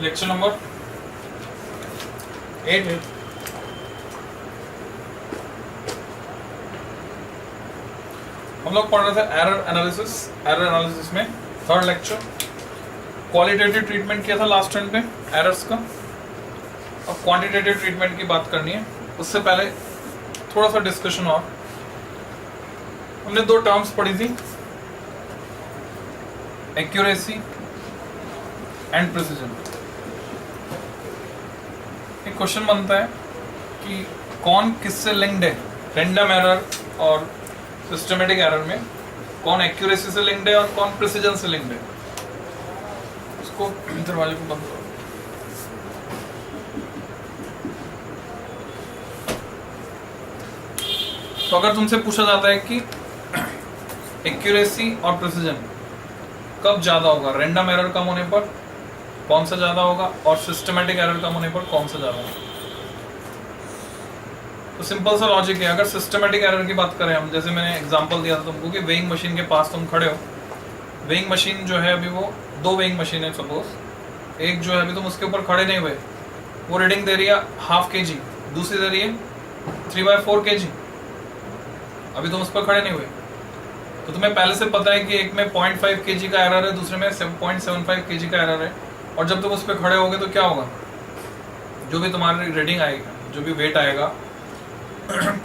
Lecture number 8। हम लोग पढ़ रहे थे एरर एनालिसिस में थर्ड लेक्चर। क्वालिटेटिव ट्रीटमेंट किया था लास्ट टाइम पे एरर्स का। अब क्वांटिटेटिव ट्रीटमेंट की बात करनी है। उससे पहले थोड़ा सा डिस्कशन और, हमने दो टर्म्स पढ़ी थी, एक्यूरेसी एंड प्रिसिजन। एक क्वेश्चन बनता है कि कौन किससे लिंक्ड है, रैंडम एरर और सिस्टमेटिक एरर में कौन एक्यूरेसी से लिंक्ड है और कौन प्रिसिजन से लिंक्ड है। उसको दरवाजे को बंद करो। तो अगर तुमसे पूछा जाता है कि एक्यूरेसी और प्रिसिजन कब ज्यादा होगा, रैंडम एरर कम होने पर कौन सा ज्यादा होगा और सिस्टमेटिक एरर कम होने पर कौन सा ज्यादा होगा। तो सिंपल सा लॉजिक है। अगर सिस्टमेटिक एरर की बात करें हम, जैसे मैंने एग्जांपल दिया था तुमको कि वेइंग मशीन के पास तुम खड़े हो, वेइंग मशीन जो है अभी वो दो वेइंग मशीन है सपोज, एक जो है अभी तुम उसके ऊपर खड़े नहीं हुए, वो रीडिंग दे रही है 1/2 kg, दूसरी दे रही है 3/4 kg, अभी तुम उस पर खड़े नहीं हुए। तो तुम्हें पहले से पता है कि एक में 0.5 kg का एरर है, दूसरे में 0.75 kg का एरर है, और जब तुम उस पर खड़े होगे तो क्या होगा, जो भी तुम्हारी रीडिंग आएगी, जो भी वेट आएगा,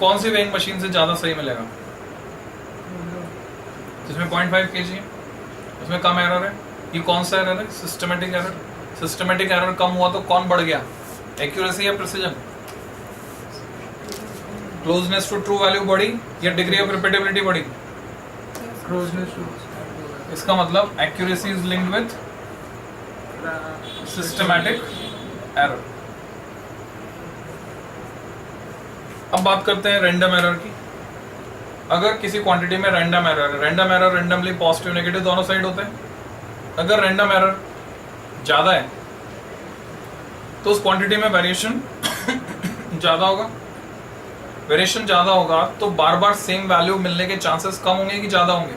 कौन सी वेइंग मशीन से ज्यादा सही मिलेगा, जिसमें 0.5 kg है, उसमें कम एरर है। ये कौन सा एरर है, सिस्टमेटिक एरर। सिस्टमेटिक एरर कम हुआ तो कौन बढ़ गया, एक्यूरेसी या precision. Closeness to true value बढ़ी या डिग्री ऑफ रिपीटेबिलिटी बढ़ी। क्लोजनेस टू, इसका मतलब accuracy is linked with systematic error. अब बात करते हैं रैंडम एरर की। अगर किसी क्वांटिटी में रैंडम एरर है, random error randomly positive negative दोनों साइड होते हैं। अगर रैंडम एरर ज्यादा है तो उस क्वांटिटी में वेरिएशन ज्यादा होगा। वेरिएशन ज्यादा होगा तो बार बार सेम वैल्यू मिलने के चांसेस कम होंगे कि ज्यादा होंगे,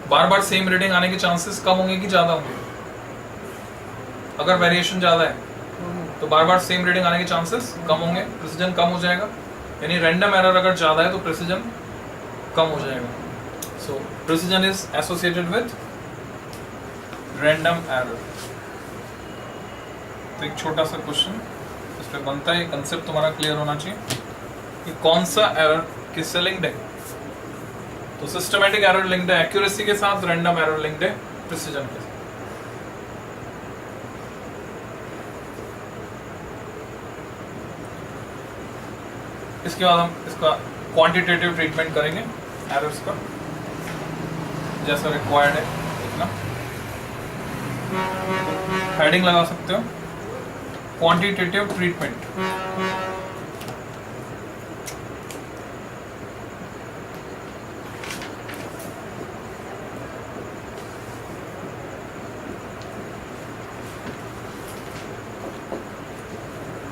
बार बार सेम रीडिंग आने के चांसेस कम होंगे कि ज्यादा होंगे। अगर वेरिएशन ज्यादा है तो बार बार सेम रीडिंग आने के चांसेस कम होंगे, प्रिसिजन कम हो जाएगा। यानी रैंडम एरर अगर ज्यादा है तो प्रिसिजन कम हो जाएगा। So precision is associated with random error. तो एक छोटा सा क्वेश्चन इस पे बनता है, कंसेप्ट तुम्हारा क्लियर होना चाहिए कि कौन सा एरर किससे लिंक्ड है। तो सिस्टमैटिक एरर लिंक्ड है एक्यूरेसी के साथ, रैंडम एरर लिंक्ड है प्रिसिजन के साथ। इसके बाद हम इसका क्वांटिटेटिव ट्रीटमेंट करेंगे एरर्स का, जैसा रिक्वायर्ड है इतना। हेडिंग लगा सकते हो, क्वांटिटेटिव ट्रीटमेंट।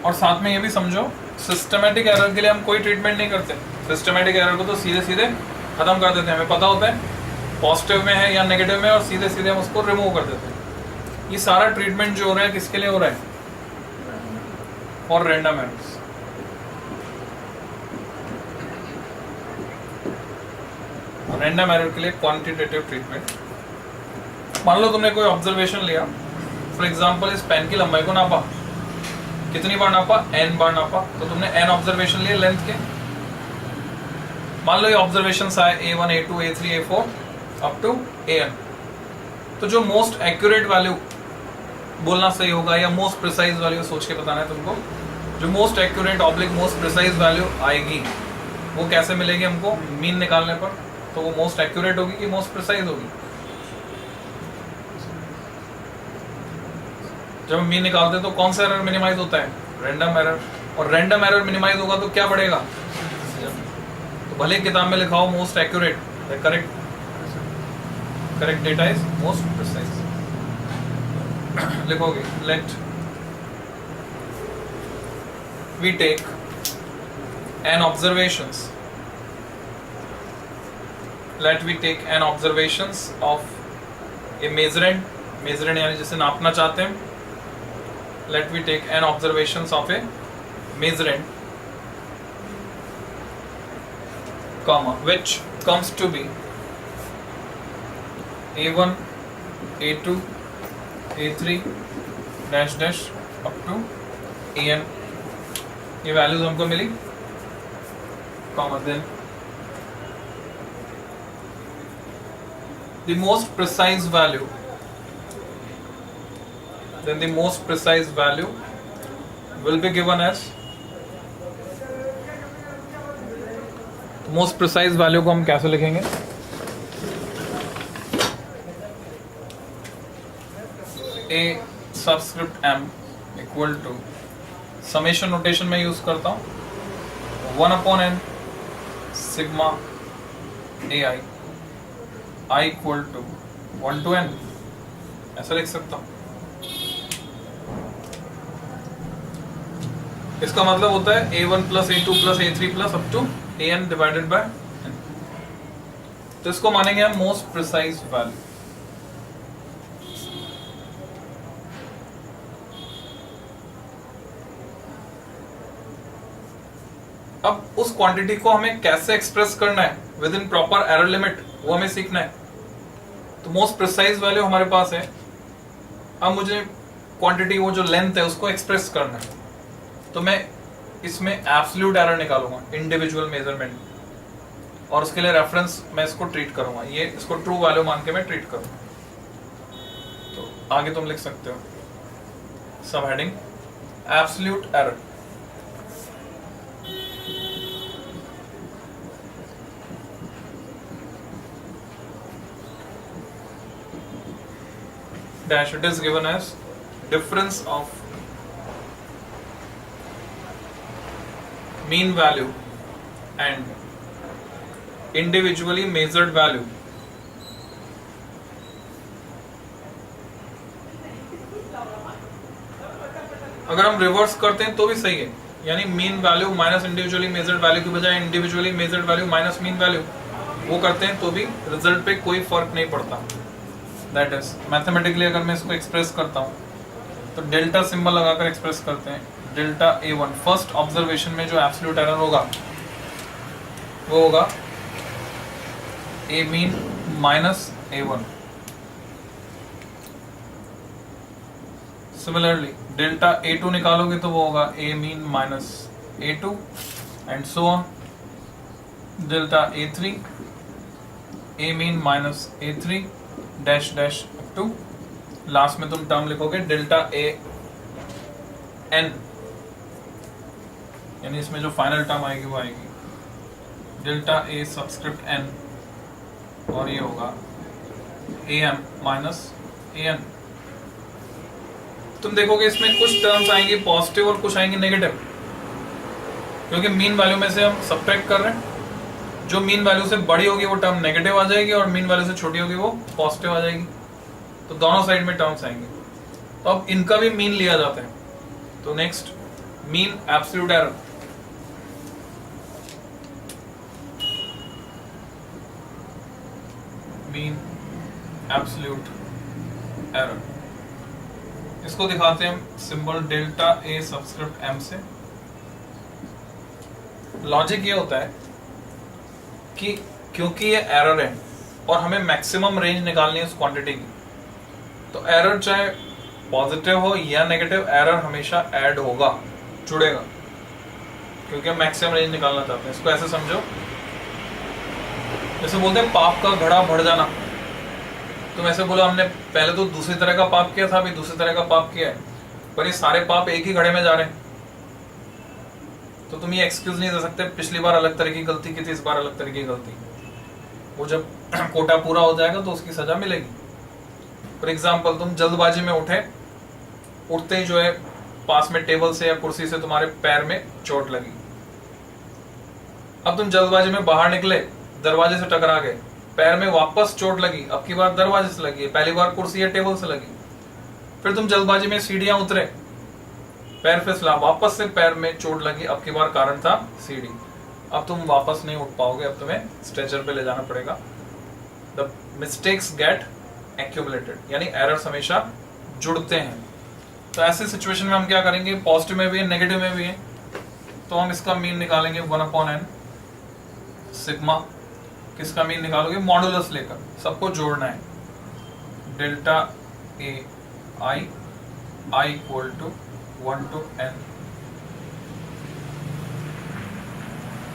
और साथ में ये भी समझो, सिस्टमैटिक एरर के लिए हम कोई ट्रीटमेंट नहीं करते। सिस्टमैटिक एरर को तो सीधे सीधे खत्म कर देते हैं। हमें पता होता है पॉजिटिव में है या नेगेटिव में, और सीधे सीधे हम उसको रिमूव कर देते हैं। ये सारा ट्रीटमेंट जो हो रहा है किसके लिए हो रहा है, और रैंडम एरर्स। रैंडम एरर के लिए क्वांटिटेटिव ट्रीटमेंट। मान लो तुमने कोई ऑब्जर्वेशन लिया, फॉर एग्जांपल इस पेन की लंबाई को नापा, कितनी बार नापा, n बार नापा, तो तुमने n ऑब्जर्वेशन लिए लेंथ के। मान लो ये ऑब्जर्वेशन आए A1 A2 A3 A4 up to AN। तो जो मोस्ट एक्यूरेट वैल्यू बोलना सही होगा या मोस्ट प्रिसाइज वैल्यू सोच के बताना है तुमको, जो most accurate oblique most precise value आएगी वो कैसे मिलेगी हमको, मीन निकालने पर। तो वो मोस्ट एक्यूरेट होगी कि मोस्ट प्रिसाइज होगी। जब हम मीन निकालते हैं तो कौन सा एरर मिनिमाइज होता है, रैंडम एरर। और रैंडम एरर मिनिमाइज होगा तो क्या बढ़ेगा, तो भले किताब में लिखा हो most accurate, correct data is most precise. लिखोगे let we take an observations, let we take an observations of a measurand measurand यानी जिसे नापना चाहते हैं. Let we take an observations of a measurand, comma, which comes to be A1, A2, A3 dash dash up to AN. ये values हमको मिली, comma, then the most precise value, then the most precise value will be given as, most precise value को हम कैसे लिखेंगे? A subscript m equal to, summation notation में use करता हूं, 1/n sigma AI, I equal to 1 to n, ऐसा लिख सकता हूं. इसका मतलब होता है A1 plus A2 plus A3 plus up to AN divided by n. तो इसको मानेंगे हम मोस्ट प्रिसाइज वैल्यू. अब उस क्वांटिटी को हमें कैसे एक्सप्रेस करना है with in proper error limit, वो हमें सीखना है. तो मोस्ट प्रिसाइज वैल्यू हमारे पास है. अब मुझे क्वांटिटी, वो जो लेंथ है, उसको एक्सप्रेस करना है. तो मैं इसमें एब्सोल्यूट एरर निकालूंगा, इंडिविजुअल मेजरमेंट, और उसके लिए रेफरेंस मैं इसको ट्रीट करूंगा. ये इसको ट्रू वैल्यू मान के मैं ट्रीट करूंगा. तो आगे तुम लिख सकते हो सब heading absolute error. Dash, it is given as difference of mean value and individually measured value. अगर हम रिवर्स करते हैं तो भी सही है, यानी mean value minus individually measured value की बजाय individually measured value minus mean value, वो करते हैं तो भी रिजल्ट पे कोई फर्क नहीं पड़ता. दैट इज मैथमेटिकली अगर मैं इसको एक्सप्रेस करता हूँ तो डेल्टा सिंबल लगाकर एक्सप्रेस करते हैं. डेल्टा A1 फर्स्ट ऑब्जर्वेशन में जो एब्सोल्यूट एरर होगा वो होगा A mean minus A1. Similarly delta A2 निकालोगे तो वो होगा A mean minus A2 and so on. Delta A3 A mean minus A3 dash dash up to last में तुम टर्म लिखोगे डेल्टा AN, यानी इसमें जो फाइनल टर्म आएगी वो आएगी डेल्टा A सबस्क्रिप्ट n, और ये होगा AM माइनस AN. तुम देखोगे इसमें कुछ टर्म्स आएंगी पॉजिटिव और कुछ आएंगी नेगेटिव, क्योंकि मीन वैल्यू में से हम सब्ट्रैक्ट कर रहे हैं. जो मीन वैल्यू से बड़ी होगी वो टर्म नेगेटिव आ जाएगी और मीन वैल्यू से छोटी होगी वो पॉजिटिव आ जाएगी. तो दोनों साइड में टर्म्स आएंगे. तो अब इनका भी मीन लिया जाता है. तो next mean absolute error. Mean absolute error, इसको दिखाते हैं हम symbol delta A subscript m से. लॉजिक ये होता है कि क्योंकि ये एरर है और हमें मैक्सिमम रेंज निकालनी है उस क्वांटिटी की, तो एरर चाहे पॉजिटिव हो या नेगेटिव, एरर हमेशा ऐड होगा, जुड़ेगा, क्योंकि हम मैक्सिमम रेंज निकालना चाहते हैं. इसको ऐसे समझो, जैसे बोलते हैं पाप का घड़ा भर जाना. तुम ऐसे बोलो हमने पहले तो दूसरी तरह का पाप किया था, अभी दूसरी तरह का पाप किया है, पर ये सारे पाप एक ही घड़े में जा रहे हैं. तो तुम ये एक्सक्यूज नहीं दे सकते पिछली बार अलग तरह की गलती की थी, इस बार अलग तरह की गलती. वो जब कोटा पूरा हो जाएगा तो उसकी सजा मिलेगी. फॉर एग्जाम्पल तुम जल्दबाजी में उठे, उठते ही जो है पास में टेबल से या कुर्सी से तुम्हारे पैर में चोट लगी. अब तुम जल्दबाजी में बाहर निकले, दरवाजे से टकरा गए, पैर में वापस चोट लगी, अब की बार दरवाजे से लगी, पहली बार कुर्सी या टेबल से लगी. फिर तुम जल्दबाजी में सीढ़ियां उतरे, पैर फिसला, वापस से पैर में चोट लगी, अब की बार कारण था सीढ़ी. अब तुम वापस नहीं उठ पाओगे, अब तुम्हें स्ट्रेचर पे ले जाना पड़ेगा. द मिस्टेक्स गेट एक्यूमुलेटेड, यानी एरर्स हमेशा जुड़ते हैं। तो ऐसे सिचुएशन में हम क्या करेंगे, पॉजिटिव में भी है नेगेटिव में भी है, तो हम इसका मीन निकालेंगे 1/n सिग्मा। किसका मीन निकालोगे, मॉडुलस लेकर, सबको जोड़ना है। Delta A I equal to 1 to n।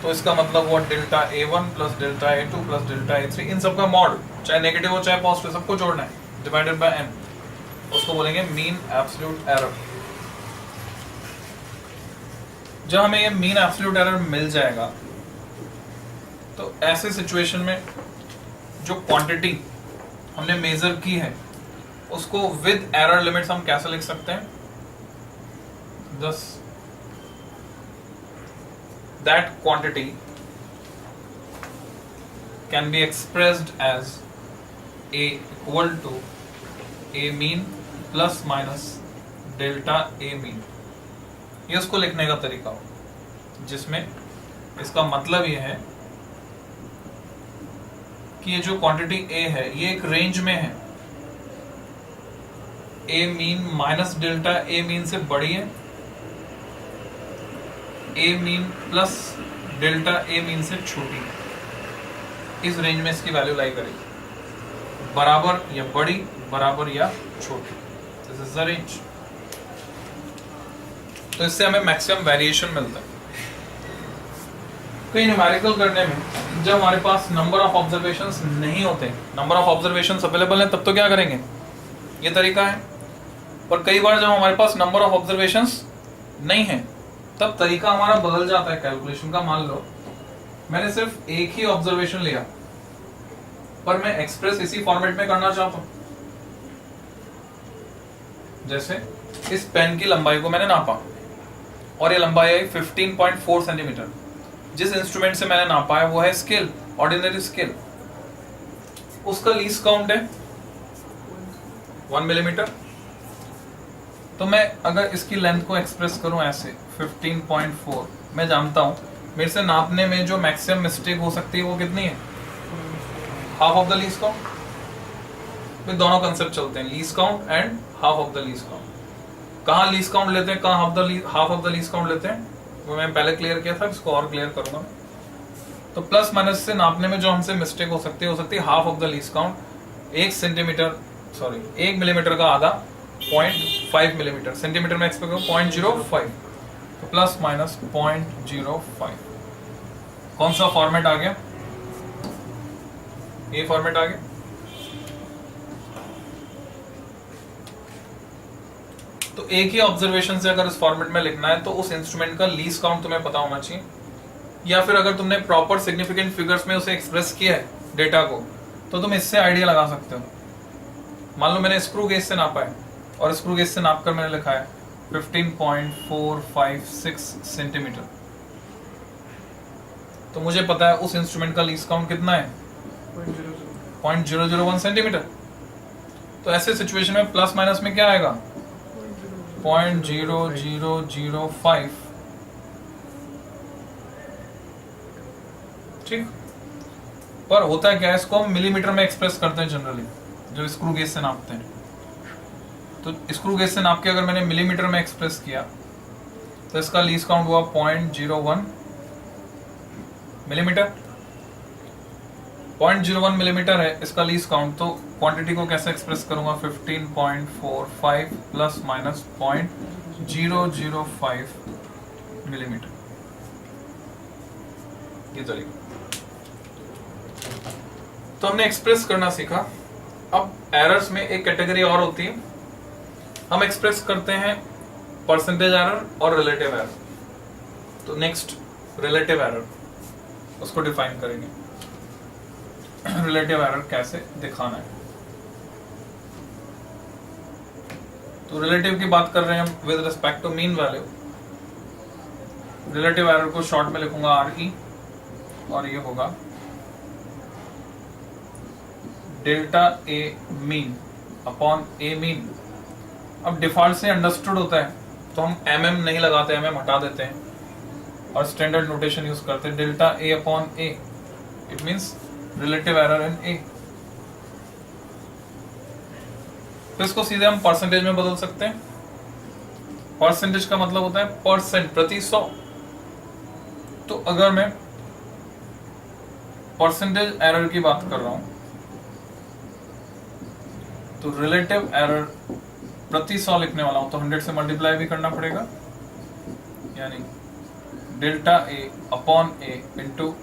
तो इसका मतलब हुआ delta A1 plus delta A2 plus delta A3, इन सबका मॉड, चाहे नेगेटिव हो चाहे पॉजिटिव, सबको जोड़ना है, डिवाइडेड बाय n। उसको बोलेंगे मीन एब्सोल्यूट एरर। जब हमें ये मीन एब्सोल्यूट एरर मिल जाएगा तो ऐसे सिचुएशन में जो क्वांटिटी हमने मेजर की है उसको विद एरर लिमिट्स हम कैसे लिख सकते हैं, thus that quantity can be expressed as a equal to a mean plus minus delta a mean। ये उसको लिखने का तरीका हो जिसमें इसका मतलब ये है कि ये जो क्वांटिटी A है ये एक रेंज में है, A mean minus delta A mean से बड़ी है, A mean plus delta A mean से छोटी है। इस रेंज में इसकी वैल्यू लाई करेगी, बराबर या बड़ी, बराबर या छोटी, दिस इज द रेंज। तो इससे हमें मैक्सिमम वेरिएशन मिलता है। कई न्यूमेरिकल करने में जब हमारे पास नंबर ऑफ ऑब्जर्वेशंस नहीं होते, नंबर ऑफ ऑब्जर्वेशंस अवेलेबल हैं, तब तो क्या करेंगे, ये तरीका है। पर कई बार जब हमारे पास नंबर ऑफ ऑब्जर्वेशंस नहीं है तब तरीका हमारा बदल जाता है कैलकुलेशन का। मान लो मैंने सिर्फ एक ही ऑब्जर्वेशन लिया पर मैं एक्सप्रेस इसी फॉर्मेट में करना चाहता हूं। जैसे इस पेन की लंबाई को मैंने नापा और ये लंबाई है 15.4 सेंटीमीटर। जिस इंस्ट्रूमेंट से मैंने नापा है वो है स्केल, ऑर्डिनरी स्केल। उसका लीस्ट काउंट है 1 मिलीमीटर। तो मैं अगर इसकी लेंथ को एक्सप्रेस करूं ऐसे 15.4, मैं जानता हूं मेरे से नापने में जो मैक्सिमम मिस्टेक हो सकती है वो कितनी है, half of the least count. फिर दोनों कंसेप्ट चलते हैं, least count and half of the least count. कहाँ लीस्ट काउंट लेते हैं, कहाँ half of the least count लेते हैं, वो मैं पहले क्लियर किया था, इसको और क्लियर करूंगा। तो प्लस माइनस से नापने में जो हमसे मिस्टेक हो सकती है half of the least count. 1 millimetre का आधा 0.5 मिलीमीटर, सेंटीमीटर में एक्सपेक्ट करो 0.05, तो प्लस माइनस 0.05। कौन सा फॉर्मेट आ गया, ये फॉर्मेट आ गया। तो एक ही ऑब्जर्वेशन से अगर इस फॉर्मेट में लिखना है तो उस इंस्ट्रूमेंट का लीस्ट काउंट तुम्हें पता होना चाहिए, या फिर अगर तुमने प्रॉपर सिग्निफिकेंट फिगर्स में उसे एक्सप्रेस किया है डेटा को तो तुम इससे आइडिया लगा सकते हो। मान लो मैंने स्क्रू गेज से नापा है और स्क्रू गेज से नापकर मैंने लिखा है 15.456 सेंटीमीटर, तो मुझे पता है उस इंस्ट्रूमेंट का लीस्ट काउंट कितना है 0.001 सेंटीमीटर। तो ऐसे सिचुएशन में प्लस माइनस में क्या आएगा 0.0005। ठीक, पर होता क्या है, इसको हम मिलीमीटर में एक्सप्रेस करते हैं जनरली जो स्क्रू गेज से नापते हैं। तो स्क्रू गेज से नाप के अगर मैंने मिलीमीटर में एक्सप्रेस किया तो इसका लीस्ट काउंट हुआ 0.01 मिलीमीटर। 0.01 मिलीमीटर है इसका लीस्ट काउंट, तो क्वांटिटी को कैसे एक्सप्रेस करूंगा 15.45 प्लस माइनस 0.005 मिलीमीटर, ये तरीका। तो हमने एक्सप्रेस करना सीखा। अब एरर्स में एक कैटेगरी और होती है, हम एक्सप्रेस करते हैं परसेंटेज एरर और रिलेटिव एरर। तो नेक्स्ट रिलेटिव एरर, उसको डिफाइन करेंगे, रिलेटिव एरर कैसे दिखाना है। तो रिलेटिव की बात कर रहे हैं हम with respect to mean value. Relative error को शॉर्ट में लिखूंगा RE, और ये होगा delta A mean upon A mean. अब डिफॉल्ट से अंडरस्टूड होता है तो हम mm नहीं लगाते, mm हटा देते हैं और स्टैंडर्ड नोटेशन यूज करते हैं delta A upon A। It means relative error in A। तो इसको सीधे हम परसेंटेज में बदल सकते हैं। परसेंटेज का मतलब होता है परसेंट, प्रति 100। तो अगर मैं परसेंटेज एरर की बात कर रहा हूं तो रिलेटिव एरर प्रति 100 लिखने वाला हूं तो 100 से मल्टीप्लाई भी करना पड़ेगा, यानी delta A upon A into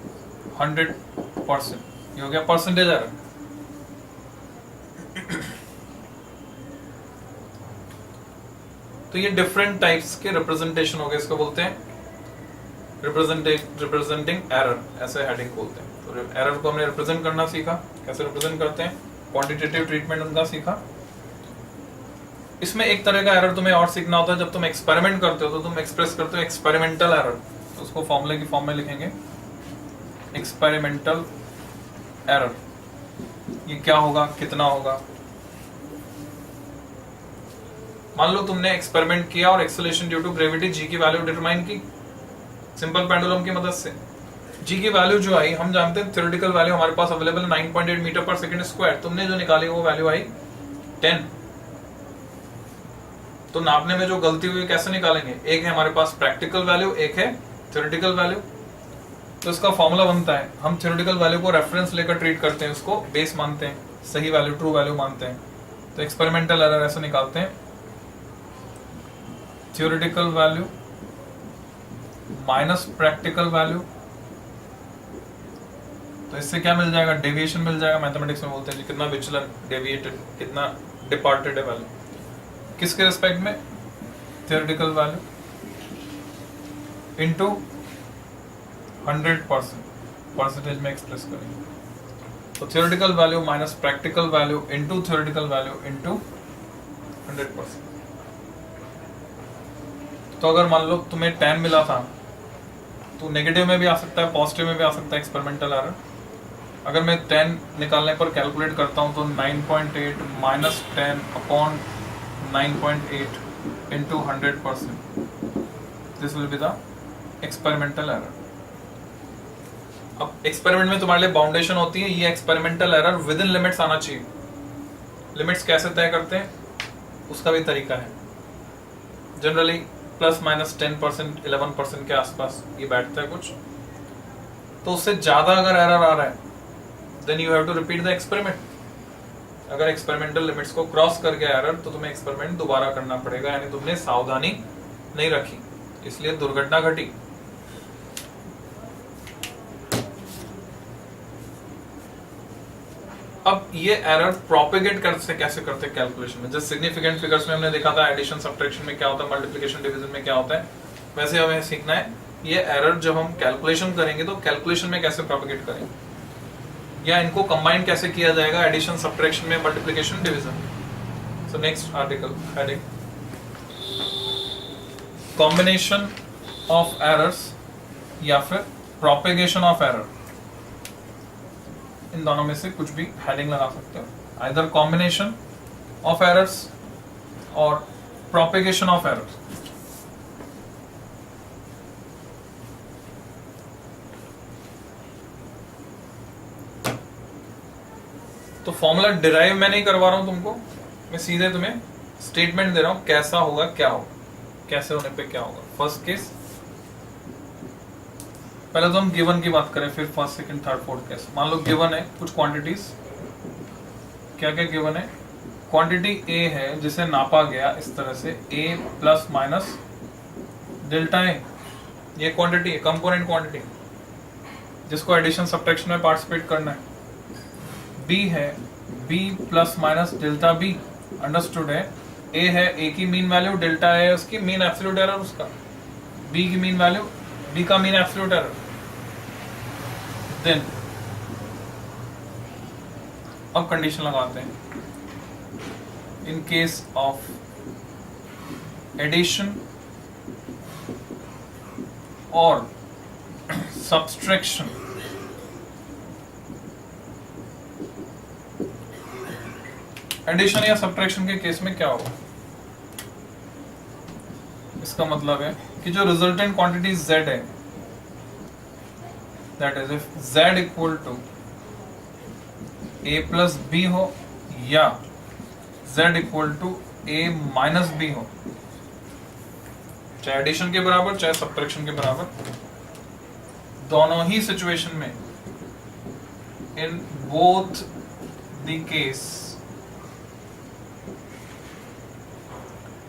100%, ये हो गया परसेंटेज एरर। तो ये डिफरेंट टाइप्स के रिप्रेजेंटेशन हो गए, इसको बोलते हैं रिप्रेजेंटिंग एरर, ऐसे हेडिंग बोलते हैं। तो एरर को हमने रिप्रेजेंट करना सीखा, कैसे रिप्रेजेंट करते हैं, क्वांटिटेटिव ट्रीटमेंट उनका सीखा। इसमें एक तरह का एरर तुम्हें और सीखना होता है, जब तुम एक्सपेरिमेंट करते हो तो तुम एक्सप्रेस करते हो एक्सपेरिमेंटल एरर, तो उसको फॉर्मूले की फॉर्म में लिखेंगे एक्सपेरिमेंटल एरर। ये क्या होगा, कितना होगा। मान लो तुमने एक्सपेरिमेंट किया और acceleration due to gravity G की वैल्यू डिटरमाइन की सिंपल पेंडुलम की मदद से। जी की वैल्यू जो आई, हम जानते हैं थ्योरेटिकल वैल्यू हमारे पास अवेलेबल है 9.8 मीटर पर सेकंड स्क्वायर। तुमने जो निकाली वो वैल्यू आई 10। तो नापने में जो गलती हुई कैसे निकालेंगे, एक है हमारे पास प्रैक्टिकल वैल्यू, एक है थ्योरेटिकल वैल्यू। तो इसका फॉर्मूला बनता है, हम थ्योरेटिकल वैल्यू को रेफरेंस लेकर ट्रीट करते हैं, उसको बेस मानते हैं, सही वैल्यू ट्रू वैल्यू मानते हैं। तो एक्सपेरिमेंटल एरर ऐसे निकालते हैं, theoretical value minus practical value. तो इससे क्या मिल जाएगा, डेविएशन मिल जाएगा। मैथमेटिक्स में बोलते हैं कितना विचलन, डेविएटेड, कितना डिपार्टेड है वैल्यू, किसके रिस्पेक्ट में, थ्योरेटिकल वैल्यू इनटू 100%, परसेंटेज में एक्सप्रेस करेंगे। तो theoretical value minus practical value into theoretical value into 100%। तो अगर मान लो तुम्हें 10 मिला था तो नेगेटिव में भी आ सकता है, पॉजिटिव में भी आ सकता है एक्सपेरिमेंटल एरर। अगर मैं 10 निकालने पर कैलकुलेट करता हूं तो 9.8 minus 10 upon 9.8 into 100%, this will be the experimental error. अब एक्सपेरिमेंट में तुम्हारे लिए बाउंडेशन होती है, ये experimental error with in limits आना चाहिए। लिमिट्स कैसे तय करते हैं उसका भी तरीका है। जनरली प्लस माइनस 10%, 11% के आसपास ये बैठता है कुछ। तो उससे ज्यादा अगर एरर आ रहा है then you have to repeat the experiment. अगर एक्सपेरिमेंटल लिमिट्स को क्रॉस कर गया एरर तो तुम्हें एक्सपेरिमेंट दोबारा करना पड़ेगा, यानी तुमने सावधानी नहीं रखी, इसलिए दुर्घटना घटी। अब ये एरर प्रोपेगेट कैसे करते हैं कैलकुलेशन में। जैसे सिग्निफिकेंट फिगर्स में हमने देखा था एडिशन सब्ट्रैक्शन में क्या होता है, मल्टीप्लिकेशन डिवीजन में क्या होता है, वैसे हमें सीखना है ये एरर जब हम कैलकुलेशन करेंगे तो कैलकुलेशन में कैसे प्रोपेगेट करेंगे, या इनको कंबाइन कैसे किया जाएगा एडिशन सब्ट्रैक्शन में, multiplication division. So next article heading combination of errors या फिर प्रोपेगेशन ऑफ एरर। इन दोनों में से कुछ भी हेडिंग लगा सकते हो, आइदर कॉम्बिनेशन ऑफ एरर्स और प्रोपेगेशन ऑफ एरर्स। तो फॉर्मूला डिराइव मैं नहीं करवा रहा हूं तुमको, मैं सीधे तुम्हें स्टेटमेंट दे रहा हूं कैसा होगा क्या होगा, कैसे होने पे क्या होगा। फर्स्ट केस, पहले तो हम गिवन की बात करें, फिर first second third fourth case. मान लो गिवन है कुछ क्वांटिटीज, क्या क्या गिवन है, क्वांटिटी ए है जिसे नापा गया इस तरह से a plus minus delta A, ये क्वांटिटी है, कंपोनेंट क्वांटिटी जिसको एडिशन सब्ट्रैक्शन में पार्टिसिपेट करना है। b है b plus minus delta b, understood है। a है a की मीन वैल्यू, डेल्टा है उसकी मीन एब्सोल्यूट एरर, उसका b की मीन वैल्यू, b का मीन एब्सोल्यूट एरर। देन अब कंडीशन लगाते हैं, इन केस ऑफ एडिशन और सब्सट्रैक्शन एडिशन या सब्ट्रैक्शन के केस में क्या होगा। इसका मतलब है कि जो रिजल्टेंट क्वांटिटी z है, that is if z equal to a plus b हो या z equal to a minus B हो, चाहे एडिशन के बराबर चाहे सब्ट्रैक्शन के बराबर, दोनों ही सिचुएशन में, इन बोथ द केस,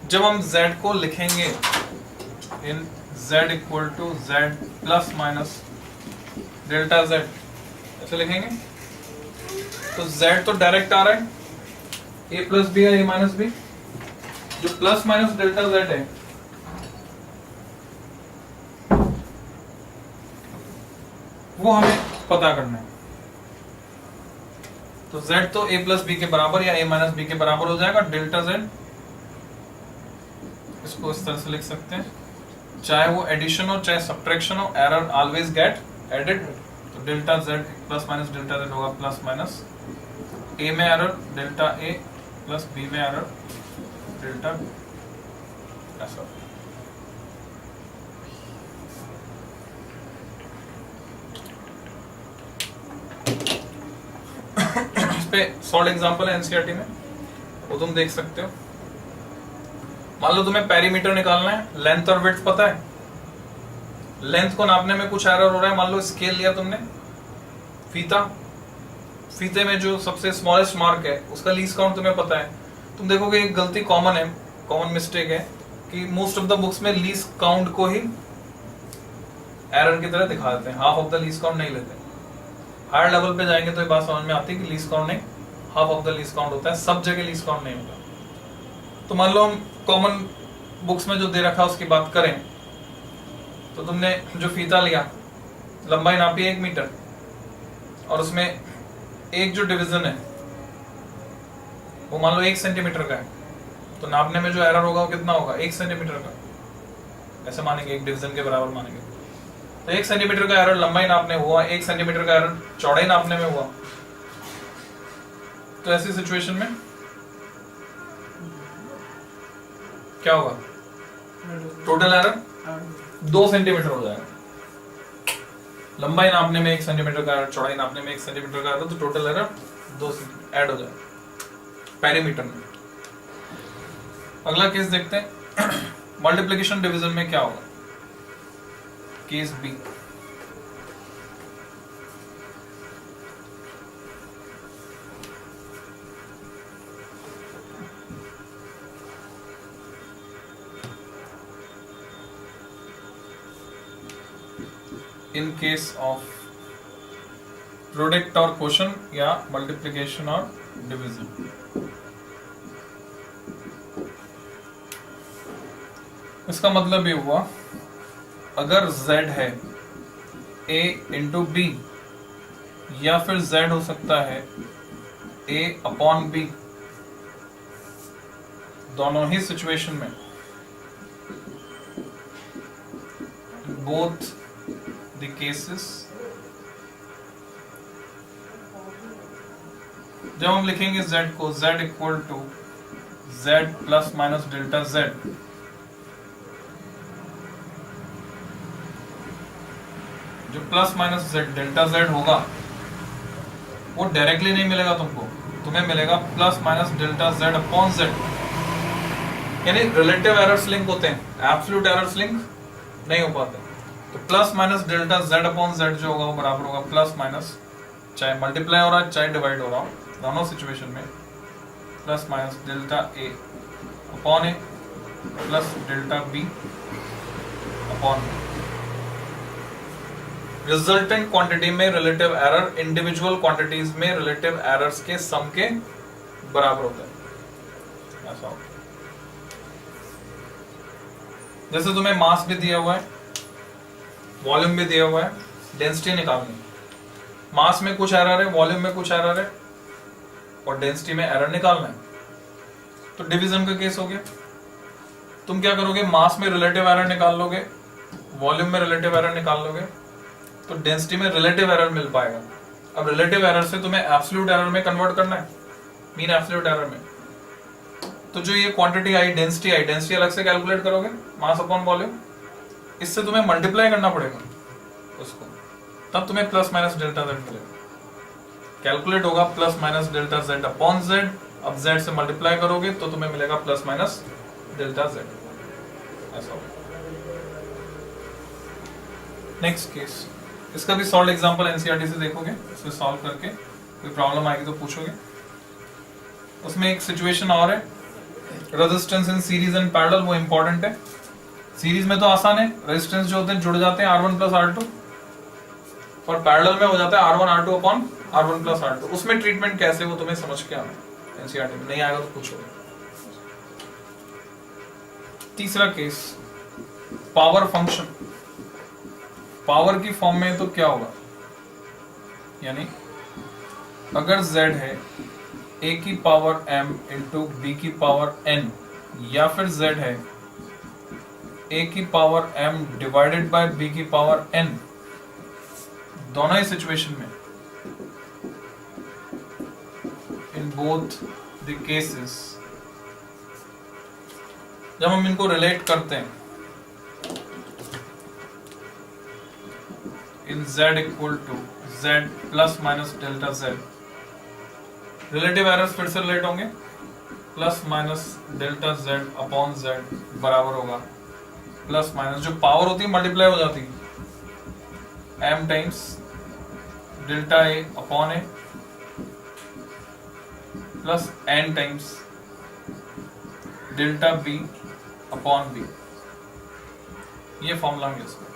जब हम z को लिखेंगे in z equal to z plus minus delta z, ऐसे लिखेंगे तो z तो डायरेक्ट आ रहा है, a प्लस बी है a माइनस बी, जो प्लस माइनस डेल्टा z है वो हमें पता करना है। तो z तो a प्लस बी के बराबर या a माइनस बी के बराबर हो जाएगा डेल्टा z, इसको इस तरह से लिख सकते हैं, चाहे वो एडिशन हो चाहे सब्ट्रैक्शन हो, एरर ऑलवेज गेट एडेड। तो delta z plus minus delta z होगा प्लस माइनस, a में error delta a plus b में एरर डेल्टा b, ऐसा। इस पे सॉल्ड एग्जांपल है एनसीईआरटी में, वो तुम देख सकते हो। मान लो तुम्हें पेरीमीटर निकालना है, लेंथ और विड्थ पता है, लेंथ को नापने में कुछ एरर हो रहा है, मान लो स्केल लिया तुमने, फीता, फीते में जो सबसे स्मॉलेस्ट मार्क है उसका लीस्ट काउंट तुम्हें पता है, तुम देखोगे एक गलती कॉमन है, कॉमन मिस्टेक है कि मोस्ट ऑफ द बुक्स में लीस्ट काउंट को ही एरर की तरह दिखा देते हैं, half of the least count नहीं लेते। हायर लेवल पे जाएंगे तो ये बात समझ में आती है कि लीस्ट काउंट नहीं, half of the least count होता है, सब जगह लीस्ट काउंट नहीं होता। तो मान लो हम कॉमन बुक्स में जो दे रखा है उसकी बात करें, तो तुमने जो फीता लिया, लंबाई नापी 1 मीटर, और उसमें एक जो डिवीजन है वो मान लो 1 सेंटीमीटर का है, तो नापने में जो एरर होगा वो कितना होगा, 1 सेंटीमीटर का, ऐसे मानेंगे, एक डिवीजन के बराबर मानेंगे। तो 1 सेंटीमीटर का एरर लंबाई नापने हुआ, 1 सेंटीमीटर का एरर चौड़ाई नापने में हुआ, तो ऐसी सिचुएशन में क्या होगा, टोटल एरर 2 सेंटीमीटर हो जाएगा। लंबाई नापने में 1 सेंटीमीटर का एरर, चौड़ाई नापने में 1 सेंटीमीटर का एरर, तो टोटल एरर 2 ऐड हो जाएगा पेरीमीटर में। अगला केस देखते हैं, मल्टीप्लिकेशन डिवीजन में क्या होगा, case B. In case of product और क्वोशन या मल्टीप्लिकेशन और डिवीजन, इसका मतलब ये हुआ, अगर z है a इंटू बी, या फिर z हो सकता है a अपॉन b, दोनों ही सिचुएशन में, बोथ the cases, जब हम लिखेंगे z को, z equal to z plus minus delta z, जो plus minus z delta z होगा वो डायरेक्टली नहीं मिलेगा तुमको, तुम्हें मिलेगा plus minus delta z upon z, यानी रिलेटिव एरर्स लिंक होते हैं, एब्सोल्यूट एरर्स लिंक नहीं हो पाते। तो plus minus delta z upon z जो होगा वो बराबर होगा प्लस माइनस, चाहे मल्टीप्लाई हो रहा है चाहे डिवाइड हो रहा हो, दोनों सिचुएशन में plus minus delta a upon a plus delta b upon b। Resultant quantity में रिलेटिव एरर इंडिविजुअल क्वांटिटीज में रिलेटिव एरर्स के सम के बराबर होता है, ऐसा होता है। जैसे तुम्हें मास भी दिया हुआ है, वॉल्यूम भी दिया हुआ है, डेंसिटी निकालनी, मास में कुछ एरर है, वॉल्यूम में कुछ एरर है, और डेंसिटी में एरर निकालना है, तो डिवीजन का केस हो गया। तुम क्या करोगे, मास में रिलेटिव एरर निकाल लोगे, वॉल्यूम में रिलेटिव एरर निकाल लोगे, तो डेंसिटी में रिलेटिव एरर मिल पाएगा। अब रिलेटिव एरर से तुम्हें एब्सोल्यूट एरर में कन्वर्ट करना है, मीन एब्सोल्यूट एरर में। तो जो ये क्वांटिटी आई, डेंसिटी आई, डेंसिटी अलग से कैलकुलेट करोगे, मास अपॉन वॉल्यूम, इससे तुम्हें मल्टीप्लाई करना पड़ेगा उसको, तब तुम्हें प्लस माइनस डेल्टा z मिलेगा। कैलकुलेट होगा plus minus delta z upon z अब z से मल्टीप्लाई करोगे तो तुम्हें मिलेगा प्लस माइनस डेल्टा z। ऐसा होगा। नेक्स्ट केस, इसका भी सॉल्व एग्जांपल एनसीईआरटी से देखोगे, इसमें सॉल्व करके कोई प्रॉब्लम आएगी तो पूछोगे। उसमें एक सिचुएशन और है, resistance in series and parallel, वो इंपॉर्टेंट है। सीरीज में तो आसान है, रेजिस्टेंस जो होते हैं जुड़ जाते हैं R1 प्लस R2, और पैरेलल में हो जाता है R1 R2 upon R1 plus R2। उसमें ट्रीटमेंट कैसे वो तुम्हें समझ के आना, एनसीईआरटी में नहीं आएगा तो पूछोगे। तीसरा केस, पावर फंक्शन। पावर की फॉर्म में तो क्या होगा, यानी अगर z है a की पावर m इंटू b की पावर n, या फिर z है a की power m divided by b की पावर n, दोनों ही सिचुएशन में, इन बोथ द केसेस, जब हम इनको रिलेट करते हैं, in z equal to z plus minus delta z, relative errors फिर से रिलेट होंगे, plus minus delta z upon z बराबर होगा प्लस माइनस, जो पावर होती है मल्टीप्लाई हो जाती है, m times delta a upon a plus n times delta b upon b। ये फॉर्मूला है इसका।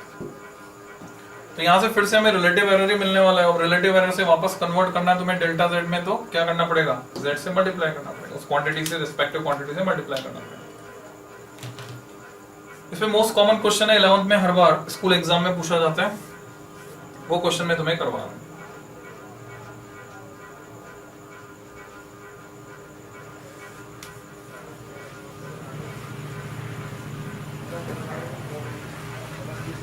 तो यहां से फिर से हमें रिलेटिव एरर ही मिलने वाला है, और रिलेटिव एरर से वापस कन्वर्ट करना है तुम्हें डेल्टा z में, तो क्या करना पड़ेगा, z से मल्टीप्लाई करना पड़ेगा, उस क्वांटिटी से रिस्पेक्टिव क्वांटिटी से मल्टीप्लाई करना पड़ेगा। इसमें मोस्ट कॉमन क्वेश्चन है 11th में, हर बार स्कूल एग्जाम में पूछा जाता है, वो क्वेश्चन मैं तुम्हें करवा रहा हूं।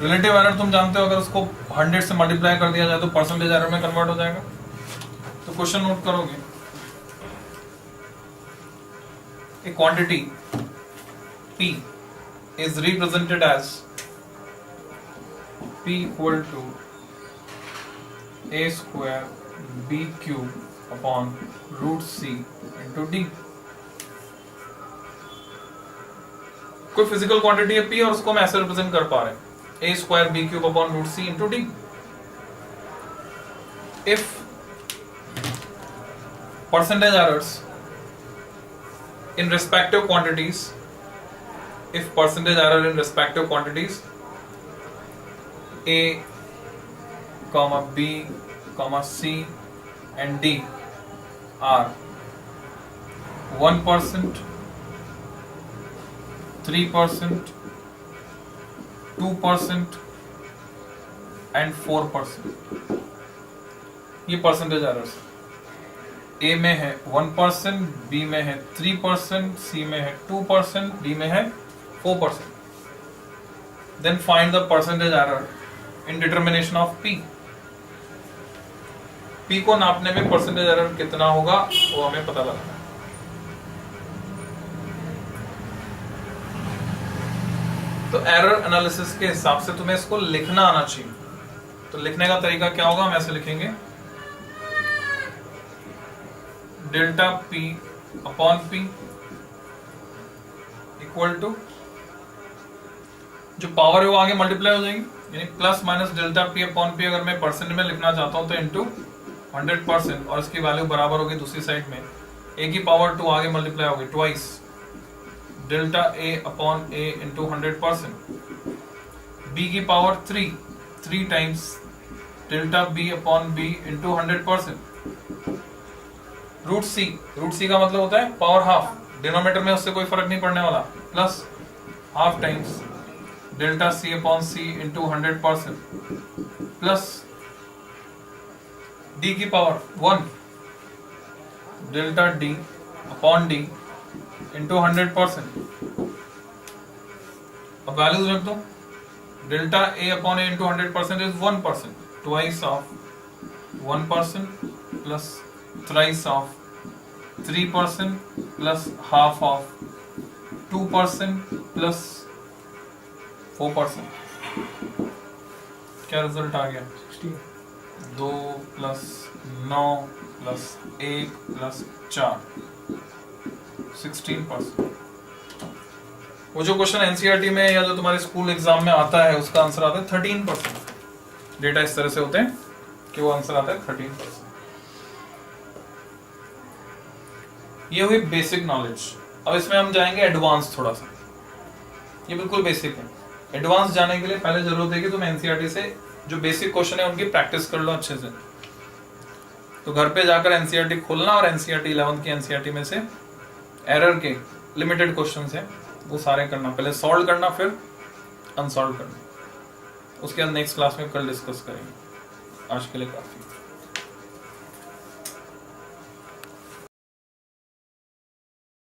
रिलेटिव एरर तुम जानते हो, अगर उसको 100 से मल्टीप्लाई कर दिया जाए तो परसेंटेज एरर में कन्वर्ट हो जाएगा। तो क्वेश्चन नोट करोगे, a quantity p is represented as p equal to a square b cube upon root c into d। कोई फिजिकल क्वांटिटी है p और उसको हम ऐसे रिप्रेजेंट कर पा रहे हैं, a square b cube upon root c into d। If percentage errors in respective quantities, if percentage error in respective quantities a comma b comma c and d are 1%, 3%, 2% and 4%, ये percentage errors. ए में है 1%, B में है 3%, सी में है 2%, D में है 4%। Then find the percentage error in determination of P. P को नापने में परसेंटेज एरर कितना होगा वो हमें पता लगाना है। तो एरर एनालिसिस के हिसाब से तुम्हें इसको लिखना आना चाहिए। तो लिखने का तरीका क्या होगा, हम ऐसे लिखेंगे, delta P upon P equal to, जो पावर है वो आगे मल्टीप्लाई हो जाएगी, यानी plus minus delta P upon P. अगर मैं परसेंट में लिखना चाहता हूं तो इंटू 100%, और इसकी वैल्यू बराबर होगी दूसरी साइड में a की पावर 2 आगे मल्टीप्लाई होगी twice delta a upon a into 100%, b की power 3 times delta b upon b into 100%, root C का मतलब होता है पावर हाफ, डिनोमिनेटर में उससे कोई फर्क नहीं पड़ने वाला, plus half times delta c upon c into 100%, plus d की power 1 delta d upon d into 100%। अब वैल्यूज रख दो, delta a upon a into 100% is 1%, twice of 1% plus thrice of 3% plus half of 2% plus 4%। क्या result आ गया, 2 plus 9 plus 1 plus 4, 16%। वो जो question NCERT में या जो तुम्हारे स्कूल एग्जाम में आता है उसका आंसर आता है 13%। डेटा इस तरह से होते हैं कि वो आंसर आता है 13%। ये हुई बेसिक नॉलेज। अब इसमें हम जाएंगे एडवांस थोड़ा सा। ये बिल्कुल बेसिक है। एडवांस जाने के लिए पहले जरूरत है कि तुम एनसीईआरटी से जो बेसिक क्वेश्चन है उनकी प्रैक्टिस कर लो अच्छे से। तो घर पे जाकर एनसीईआरटी खोलना और एनसीईआरटी 11 की एनसीईआरटी में से एरर के लिमिटेड क्वेश्चंस हैं वो सारे करना, पहले सॉल्व करना फिर अनसॉल्व करना। उसके बाद नेक्स्ट क्लास में कल डिस्कस करेंगे। आज के लिए काफी।